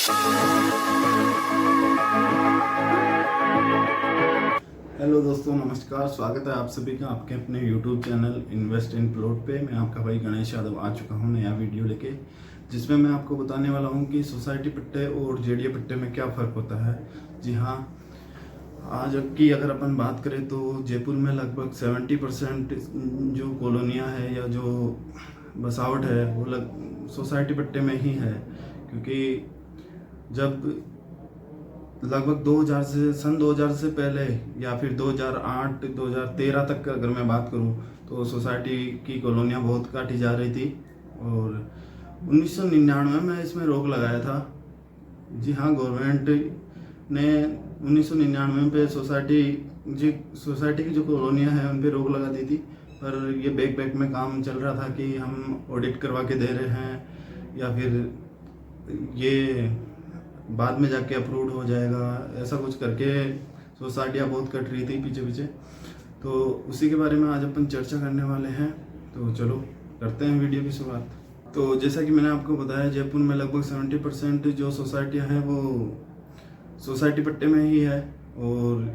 Hello दोस्तों, नमस्कार। स्वागत है आप सभी का आपके अपने YouTube channel invest in plot पे। मैं आपका भाई गणेश यादव आ चुका हूँ नया वीडियो लेके, जिसमें मैं आपको बताने वाला हूँ कि सोसाइटी पट्टे और जेडीए पट्टे में क्या फ़र्क होता है। जी हाँ, आज की अगर अपन बात करें तो जयपुर में लगभग 70% जो कॉलोनियाँ है या जो बसावट है वो सोसाइटी पट्टे में ही है। क्योंकि जब लगभग 2000 से सन 2000 से पहले या फिर 2008 2013 तक का अगर मैं बात करूं तो सोसाइटी की कॉलोनियाँ बहुत काटी जा रही थी और 1999 में इसमें रोक लगाया था। जी हाँ, गवर्नमेंट ने 1999 पे सोसाइटी की जो कॉलोनियाँ हैं उन पे रोक लगा दी थी। पर ये बैक में काम चल रहा था कि हम ऑडिट करवा के दे रहे हैं या फिर ये बाद में जाके अप्रूव्ड हो जाएगा, ऐसा कुछ करके सोसाइटियाँ बहुत कट रही थी पीछे पीछे। तो उसी के बारे में आज अपन चर्चा करने वाले हैं। तो चलो करते हैं वीडियो की शुरुआत। तो जैसा कि मैंने आपको बताया, जयपुर में लगभग 70% जो सोसाइटियाँ हैं वो सोसाइटी पट्टे में ही है और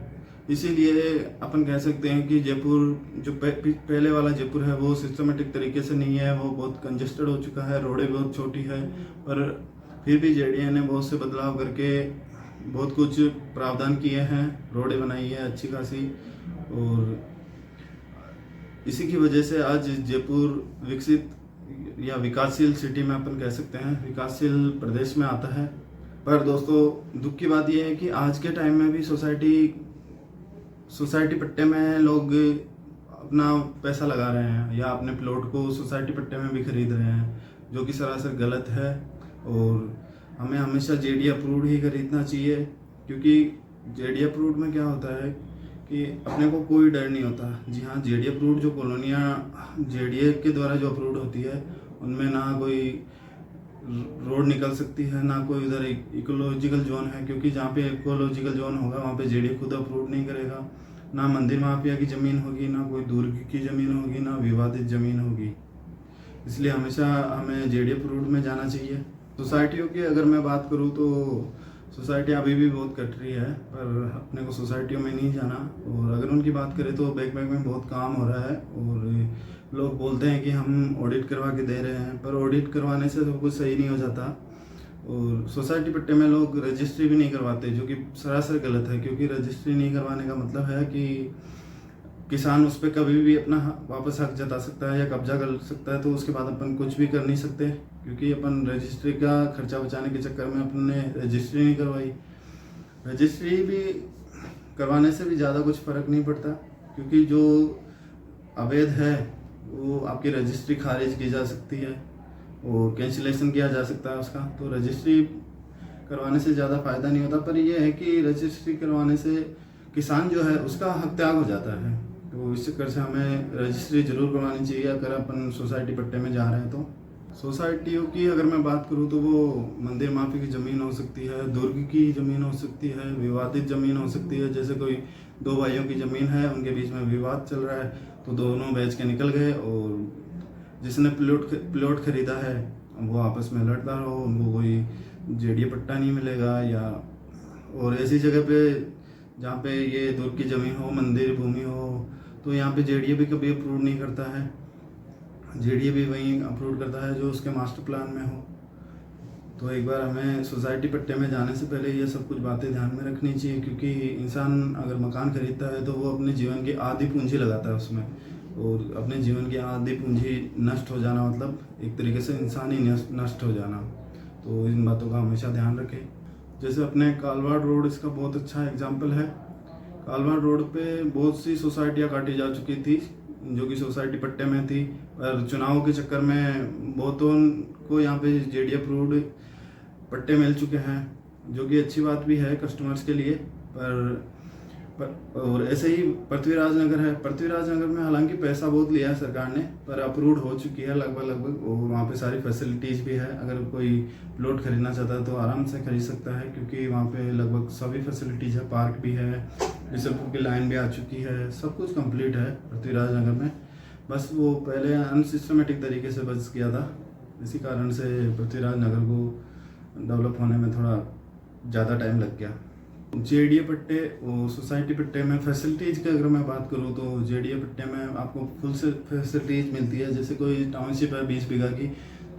इसीलिए अपन कह सकते हैं कि जयपुर जो पहले वाला जयपुर है वो सिस्टमेटिक तरीके से नहीं है, वो बहुत कंजेस्टेड हो चुका है, रोडें बहुत छोटी है। पर फिर भी जेडीए ने बहुत से बदलाव करके बहुत कुछ प्रावधान किए हैं, रोडें बनाई है अच्छी खासी, और इसी की वजह से आज जयपुर विकसित या विकासशील सिटी में अपन कह सकते हैं, विकासशील प्रदेश में आता है। पर दोस्तों, दुख की बात यह है कि आज के टाइम में भी सोसाइटी पट्टे में लोग अपना पैसा लगा रहे हैं या अपने प्लॉट को सोसाइटी पट्टे में भी खरीद रहे हैं, जो कि सरासर गलत है। और हमें हमेशा जेडीए अप्रूव्ड ही खरीदना चाहिए, क्योंकि जेडीए अप्रूव्ड में क्या होता है कि अपने को कोई डर नहीं होता। जी हाँ, जेडीए अप्रूव्ड जो कॉलोनियाँ जेडीए के द्वारा जो अप्रूव्ड होती है उनमें ना कोई रोड निकल सकती है, ना कोई उधर इकोलॉजिकल जोन है, क्योंकि जहाँ पे इकोलॉजिकल जोन होगा वहाँ पे जेडीए खुद अप्रूव नहीं करेगा। ना मंदिर माफिया की ज़मीन होगी, ना कोई दूर की ज़मीन होगी, ना विवादित ज़मीन होगी। इसलिए हमेशा हमें जेडीए अप्रूव्ड में जाना चाहिए। सोसाइटियों की अगर मैं बात करूँ तो सोसाइटी अभी भी बहुत कट रही है, पर अपने को सोसाइटियों में नहीं जाना। और अगर उनकी बात करें तो बैक में बहुत काम हो रहा है और लोग बोलते हैं कि हम ऑडिट करवा के दे रहे हैं, पर ऑडिट करवाने से तो कुछ सही नहीं हो जाता। और सोसाइटी पट्टे में लोग रजिस्ट्री भी नहीं करवाते, जो कि सरासर गलत है, क्योंकि रजिस्ट्री नहीं करवाने का मतलब है कि किसान उस पर कभी भी अपना वापस हक जता सकता है या कब्जा कर सकता है, तो उसके बाद अपन कुछ भी कर नहीं सकते, क्योंकि अपन रजिस्ट्री का खर्चा बचाने के चक्कर में अपन ने रजिस्ट्री नहीं करवाई। रजिस्ट्री भी करवाने से भी ज़्यादा कुछ फ़र्क नहीं पड़ता, क्योंकि जो अवैध है वो आपकी रजिस्ट्री खारिज की जा सकती है और कैंसिलेशन किया जा सकता है उसका। तो रजिस्ट्री करवाने से ज़्यादा फ़ायदा नहीं होता, पर यह है कि रजिस्ट्री करवाने से किसान जो है उसका हक त्याग हो जाता है। तो इस चक्कर से हमें रजिस्ट्री जरूर करवानी चाहिए अगर अपन सोसाइटी पट्टे में जा रहे हैं। तो सोसाइटियों की अगर मैं बात करूँ तो वो मंदिर माफी की ज़मीन हो सकती है, दुर्ग की ज़मीन हो सकती है, विवादित ज़मीन हो सकती है। जैसे कोई दो भाइयों की ज़मीन है, उनके बीच में विवाद चल रहा है, तो दोनों बेच के निकल गए और जिसने प्लॉट खरीदा है वो आपस में लड़ता रहो, उनको कोई जेडीए पट्टा नहीं मिलेगा। या और ऐसी जगह पे जहाँ पे ये दुर्ग की ज़मीन हो, मंदिर भूमि हो, तो यहाँ पे जेडीए भी कभी अप्रूव नहीं करता है। जेडीए भी वहीं अप्रूव करता है जो उसके मास्टर प्लान में हो। तो एक बार हमें सोसाइटी पट्टे में जाने से पहले ये सब कुछ बातें ध्यान में रखनी चाहिए, क्योंकि इंसान अगर मकान खरीदता है तो वो अपने जीवन की आधी पूंजी लगाता है उसमें, और अपने जीवन की आधी पूंजी नष्ट हो जाना मतलब एक तरीके से इंसान ही नष्ट हो जाना। तो इन बातों का हमेशा ध्यान रखें। जैसे अपने कालवाड़ रोड इसका बहुत अच्छा एग्जाम्पल है। कालवाड़ रोड पे बहुत सी सोसाइटियाँ काटी जा चुकी थी जो कि सोसाइटी पट्टे में थी, पर चुनाव के चक्कर में बहुतों को यहाँ पे जेडीए अप्रूव्ड पट्टे मिल चुके हैं, जो कि अच्छी बात भी है कस्टमर्स के लिए। पर और ऐसे ही पृथ्वीराज नगर है। पृथ्वीराज नगर में हालांकि पैसा बहुत लिया है सरकार ने, पर अप्रूव्ड हो चुकी है लगभग और वहाँ पे सारी फैसिलिटीज़ भी है। अगर कोई प्लॉट खरीदना चाहता है तो आराम से खरीद सकता है, क्योंकि वहाँ पे लगभग सभी फैसिलिटीज़ है, पार्क भी है, बिशनपुर की लाइन भी आ चुकी है, सब कुछ कंप्लीट है पृथ्वीराज नगर में। बस वो पहले अनसिस्टमेटिक तरीके से बस किया था, इसी कारण से पृथ्वीराज नगर को डेवलप होने में थोड़ा ज़्यादा टाइम लग गया। जेडीए पट्टे और सोसाइटी पट्टे में फैसिलिटीज़ की अगर मैं बात करूँ तो जेडीए पट्टे में आपको फुल से फैसिलिटीज़ मिलती है। जैसे कोई टाउनशिप है 20 बीघा की,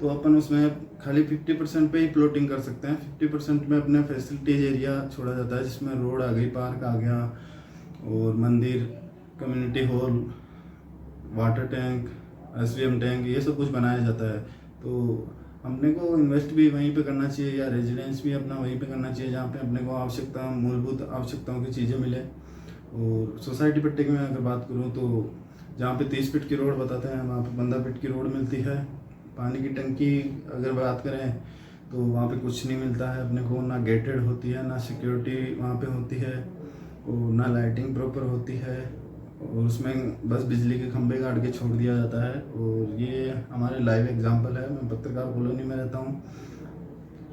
तो अपन उसमें खाली 50% पे ही प्लॉटिंग कर सकते हैं। 50% में अपने फैसिलिटीज एरिया छोड़ा जाता है, जिसमें रोड आ गई, पार्क आ गया और मंदिर, community hall, water tank, SVM tank, ये सब कुछ बनाया जाता है। तो अपने को इन्वेस्ट भी वहीं पे करना चाहिए या रेजिडेंस भी अपना वहीं पे करना चाहिए जहाँ पे अपने को मूलभूत आवश्यकताओं की चीज़ें मिले। और सोसाइटी पट्टे की मैं अगर बात करूँ तो जहाँ पे 30 फीट की रोड बताते हैं वहाँ पे 15 फीट की रोड मिलती है। पानी की टंकी अगर बात करें तो वहाँ पे कुछ नहीं मिलता है अपने को, ना गेटेड होती है, ना सिक्योरिटी वहाँ पे होती है और ना लाइटिंग प्रॉपर होती है, और उसमें बस बिजली के खंभे गाड़ के छोड़ दिया जाता है। और ये हमारे लाइव एग्जांपल है। मैं पत्रकार कॉलोनी में रहता हूँ,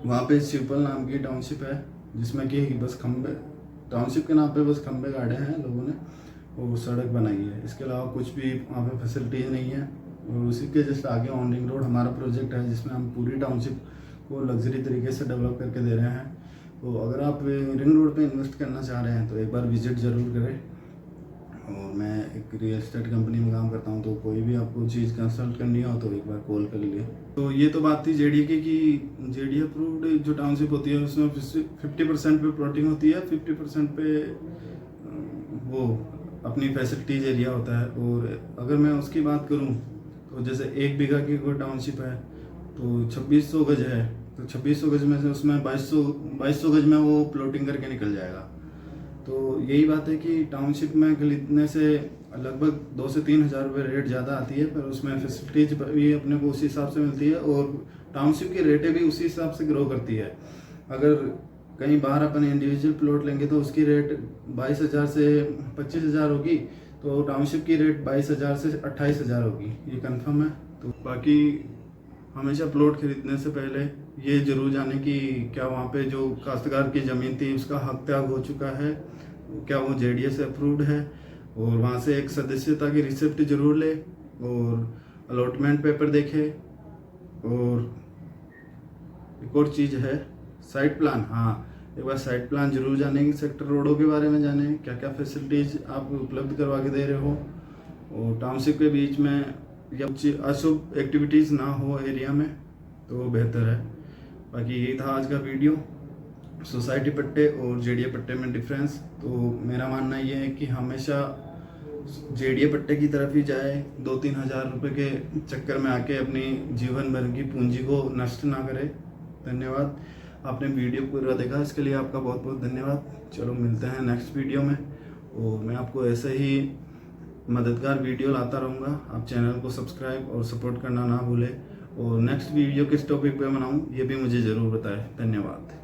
वहाँ पे शिवपल नाम की टाउनशिप है जिसमें कि बस खंभे, टाउनशिप के नाम पे बस खंभे गाड़े हैं लोगों ने और सड़क बनाई है। इसके अलावा कुछ भी वहाँ पे फैसिलिटीज नहीं है। और उसी के जस्ट आगे ऑन रिंग रोड हमारा प्रोजेक्ट है जिसमें हम पूरी टाउनशिप को लग्जरी तरीके से डेवलप करके दे रहे हैं। तो अगर आप रिंग रोड पे इन्वेस्ट करना चाह रहे हैं तो एक बार विजिट ज़रूर करें। और मैं एक रियल एस्टेट कंपनी में काम करता हूँ, तो कोई भी आपको चीज़ कंसल्ट करनी हो तो एक बार कॉल कर लिए। तो ये तो बात थी जेडीए की कि जेडीए अप्रूव्ड जो टाउनशिप होती है उसमें 50% पे प्लॉटिंग होती है, 50% पे वो अपनी फैसिलिटीज एरिया होता है। और अगर मैं उसकी बात करूँ तो जैसे 1 बीघा की कोई टाउनशिप है तो 2600 गज है, तो 2600 गज में से उसमें 2200 गज में वो प्लॉटिंग करके निकल जाएगा। तो यही बात है कि टाउनशिप में खरीदने से लगभग 2 से 3 हज़ार रुपये रेट ज़्यादा आती है, पर उसमें फैसिलिटीज भी अपने को उसी हिसाब से मिलती है और टाउनशिप की रेटें भी उसी हिसाब से ग्रो करती है। अगर कहीं बाहर अपन इंडिविजुअल प्लॉट लेंगे तो उसकी रेट 22,000 से 25,000 होगी, तो टाउनशिप की रेट 22,000 से 28,000 होगी, ये कंफर्म है। तो बाकी हमेशा प्लॉट खरीदने से पहले ये जरूर जाने कि क्या वहाँ पे जो काश्तकार की ज़मीन थी उसका हक त्याग हो चुका है, क्या वो जेडीए से अप्रूव्ड है, और वहाँ से एक सदस्यता की रिसिप्ट जरूर ले और अलॉटमेंट पेपर देखे। और एक और चीज़ है साइट प्लान, हाँ एक बार साइट प्लान जरूर जाने की, सेक्टर रोडों के बारे में जाने, क्या क्या फैसिलिटीज़ आप उपलब्ध करवा के दे रहे हो, और टाउनशिप के बीच में या कुछ अशुभ एक्टिविटीज़ ना हो एरिया में तो बेहतर है। बाकी यही था आज का वीडियो, सोसाइटी पट्टे और जेडीए पट्टे में डिफरेंस। तो मेरा मानना ये है कि हमेशा जेडीए पट्टे की तरफ ही जाए, 2-3 हज़ार रुपये के चक्कर में आके अपनी जीवन भर की पूंजी को नष्ट ना करे। धन्यवाद, आपने वीडियो पूरा देखा, इसके लिए आपका बहुत बहुत धन्यवाद। चलो मिलते हैं नेक्स्ट वीडियो में, और मैं आपको ऐसे ही मददगार वीडियो लाता रहूँगा। आप चैनल को सब्सक्राइब और सपोर्ट करना ना भूलें, और नेक्स्ट वीडियो किस टॉपिक पे बनाऊँ ये भी मुझे ज़रूर बताएं। धन्यवाद।